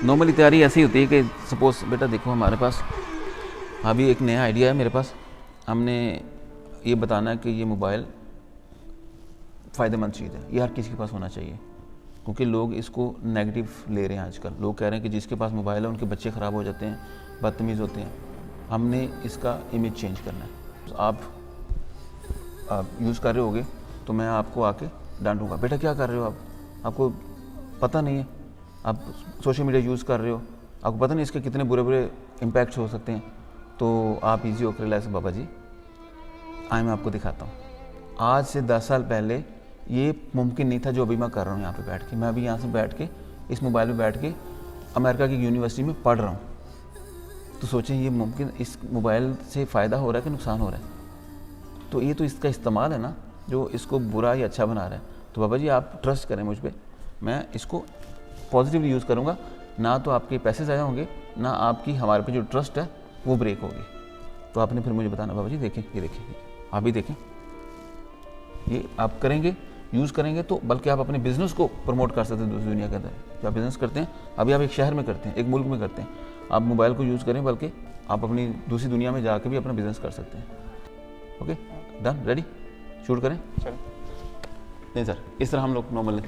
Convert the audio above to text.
Normally तैयारी ऐसी होती है कि सपोज़ बेटा देखो हमारे पास अभी एक नया आइडिया है मेरे पास, हमने ये बताना है कि ये मोबाइल फ़ायदेमंद चीज़ है, ये हर किसी के पास होना चाहिए, क्योंकि लोग इसको नेगेटिव ले रहे हैं आजकल। लोग कह रहे हैं कि जिसके पास मोबाइल है उनके बच्चे ख़राब हो जाते हैं, बदतमीज़ होते हैं। हमने इसका इमेज चेंज करना है। आप यूज़ कर रहे होगे तो मैं आपको आके डांटूंगा, बेटा क्या कर रहे हो आप, आपको पता नहीं है, आप सोशल मीडिया यूज़ कर रहे हो, आपको पता नहीं इसके कितने बुरे बुरे इम्पैक्ट्स हो सकते हैं। तो आप इजी होकर रिलैक्स, बाबा जी आए मैं आपको दिखाता हूँ। आज से 10 साल पहले ये मुमकिन नहीं था जो अभी मैं कर रहा हूँ यहाँ पे बैठ के। मैं अभी यहाँ से बैठ के इस मोबाइल में बैठ के अमेरिका की यूनिवर्सिटी में पढ़ रहा हूँ। तो सोचें ये मुमकिन, इस मोबाइल से फ़ायदा हो रहा है कि नुकसान हो रहा है? तो ये तो इसका इस्तेमाल है ना जो इसको बुरा या अच्छा बना रहा है। तो बाबा जी आप ट्रस्ट करें मुझ पर, मैं इसको पॉजिटिवली यूज़ करूँगा, ना तो आपके पैसे ज़ाया होंगे, ना आपकी हमारे पे जो ट्रस्ट है वो ब्रेक होगी। तो आपने फिर मुझे बताना, बाबा जी देखें, ये देखें, आप भी देखें, ये आप करेंगे, यूज़ करेंगे तो बल्कि आप अपने बिज़नेस को प्रमोट कर सकते हैं दूसरी दुनिया के अंदर। जो आप बिज़नेस करते हैं अभी आप एक शहर में करते हैं, एक मुल्क में करते हैं, आप मोबाइल को यूज़ करें, बल्कि आप अपनी दूसरी दुनिया में जाकर भी अपना बिज़नेस कर सकते हैं। ओके डन, रेडी, शूट करें? चलो नहीं सर, इस तरह हम लोग नॉर्मल